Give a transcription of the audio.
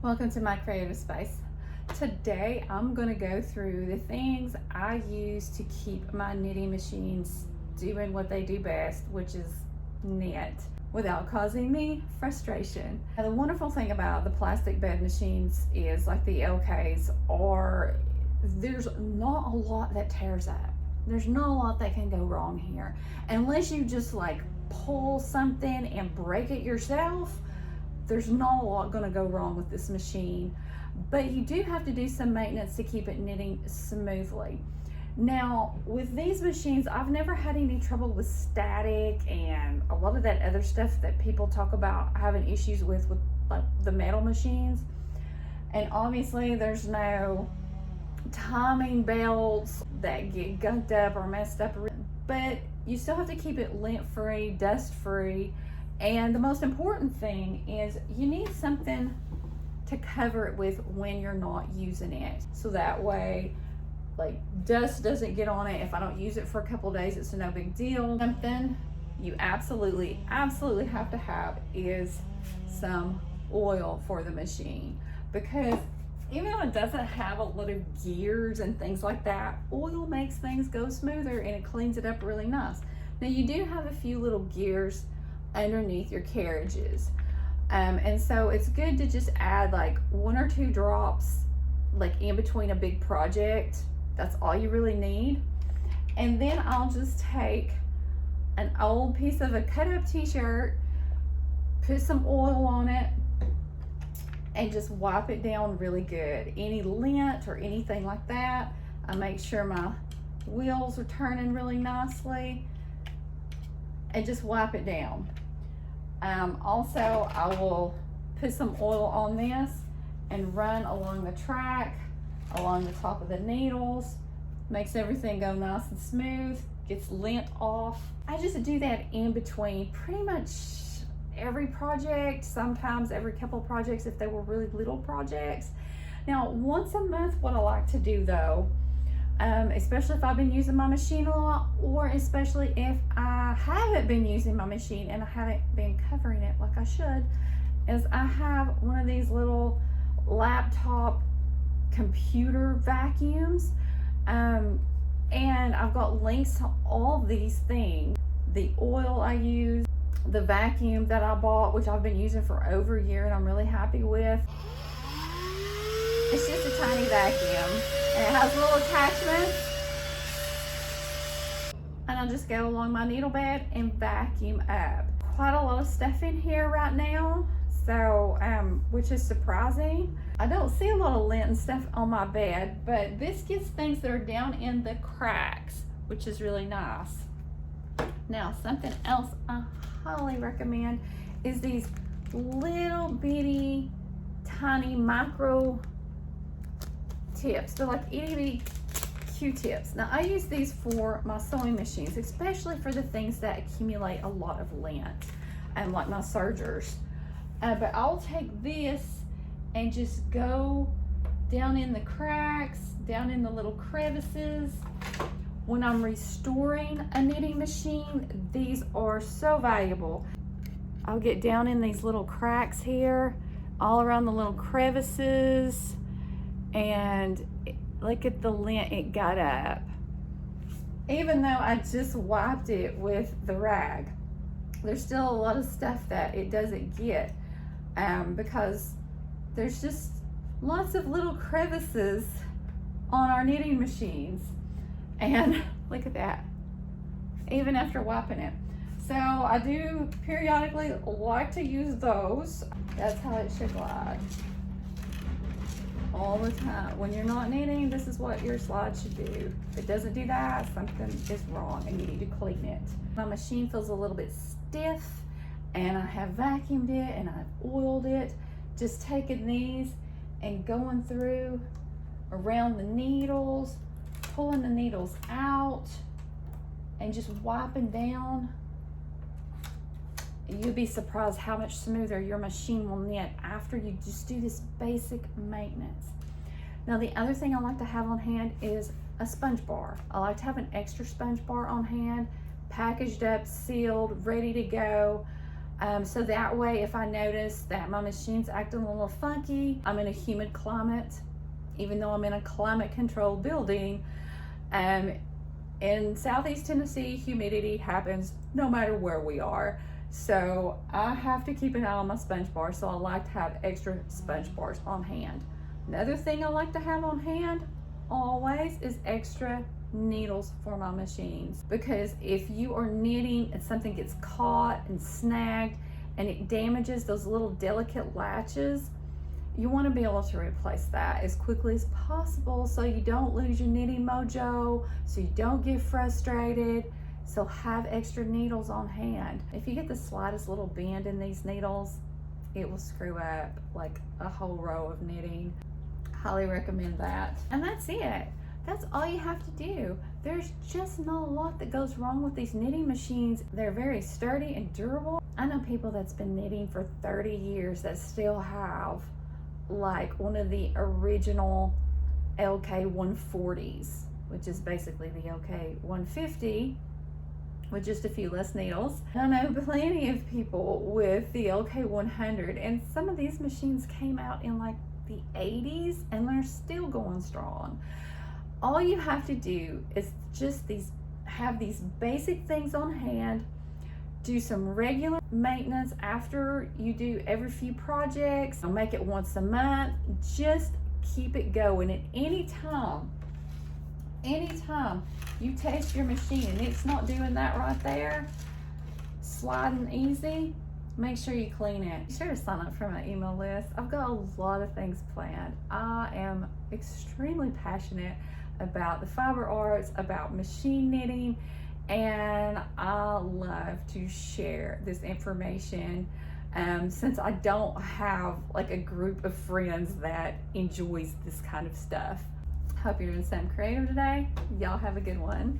Welcome to my creative space. Today I'm going to go through the things I use to keep my knitting machines doing what they do best, which is knit without causing me frustration. Now, the wonderful thing about the plastic bed machines is, like the LKs, there's not a lot that tears up. There's not a lot that can go wrong here. Unless you just like pull something and break it yourself, there's not a lot going to go wrong with this machine. But you do have to do some maintenance to keep it knitting smoothly. Now, with these machines, I've never had any trouble with static and a lot of that other stuff that people talk about having issues with like the metal machines. And obviously there's no timing belts that get gunked up or messed up, but you still have to keep it lint free, dust free. And the most important thing is you need something to cover it with when you're not using it, so that way like dust doesn't get on it. If I don't use it for a couple of days, it's no big deal. Something you absolutely have to have is some oil for the machine, because even though it doesn't have a lot of gears and things like that, oil makes things go smoother and it cleans it up really nice. Now, you do have a few little gears underneath your carriages, and so it's good to just add like 1 or 2 drops like in between a big project. That's all you really need. And then I'll just take an old piece of a cut up t-shirt, put some oil on it, and just wipe it down really good. Any lint or anything like that, I make sure my wheels are turning really nicely, and just wipe it down. Also, I will put some oil on this and run along the track, along the top of the needles. Makes everything go nice and smooth, gets lint off. I just do that in between pretty much every project, sometimes every couple of projects if they were really little projects. Now, once a month, what I like to do though, especially if I've been using my machine a lot, or especially if I haven't been using my machine and I haven't been covering it like I should, is I have one of these little laptop computer vacuums, and I've got links to all these things. The oil I use, the vacuum that I bought, which I've been using for over a year and I'm really happy with. It's just a tiny vacuum and it has little attachments, and I'll just go along my needle bed and vacuum up. Quite a lot of stuff in here right now, so which is surprising. I don't see a lot of lint and stuff on my bed, but this gets things that are down in the cracks, which is really nice. Now, something else I highly recommend is these little bitty tiny micro tips. They're like itty bitty Q-tips. Now, I use these for my sewing machines, especially for the things that accumulate a lot of lint, and like my sergers. But I'll take this and just go down in the cracks, down in the little crevices. When I'm restoring a knitting machine, these are so valuable. I'll get down in these little cracks here, all around the little crevices, and look at the lint it got up. Even though I just wiped it with the rag, there's still a lot of stuff that it doesn't get, because there's just lots of little crevices on our knitting machines. And look at that, even after wiping it. So I do periodically like to use those. That's how it should glide all the time. When you're not knitting, this is what your slide should do. If it doesn't do that, something is wrong and you need to clean it. My machine feels a little bit stiff, and I have vacuumed it and I've oiled it. Just taking these and going through around the needles, pulling the needles out, and just wiping down. You'd be surprised how much smoother your machine will knit after you just do this basic maintenance. Now, the other thing I like to have on hand is a sponge bar. I like to have an extra sponge bar on hand, packaged up, sealed, ready to go. So that way, if I notice that my machine's acting a little funky, I'm in a humid climate, even though I'm in a climate controlled building. In Southeast Tennessee, humidity happens no matter where we are. So I have to keep an eye on my sponge bar, so I like to have extra sponge bars on hand. Another thing I like to have on hand always is extra needles for my machines, because if you are knitting and something gets caught and snagged and it damages those little delicate latches, you want to be able to replace that as quickly as possible so you don't lose your knitting mojo, so you don't get frustrated. So have extra needles on hand. If you get the slightest little bend in these needles, it will screw up like a whole row of knitting. Highly recommend that. And that's it. That's all you have to do. There's just not a lot that goes wrong with these knitting machines. They're very sturdy and durable. I know people that's been knitting for 30 years that still have like one of the original Lk140s, which is basically the Lk150 with just a few less needles. I know plenty of people with the Lk100, and some of these machines came out in like the 80s and they're still going strong. All you have to do is just have these basic things on hand, do some regular maintenance after you do every few projects, make it once a month, just keep it going. And anytime you test your machine and it's not doing that right there, sliding easy, make sure you clean it. Be sure to sign up for my email list. I've got a lot of things planned. I am extremely passionate about the fiber arts, about machine knitting, and I love to share this information since I don't have like a group of friends that enjoys this kind of stuff. Hope you're doing something creative today. Y'all have a good one.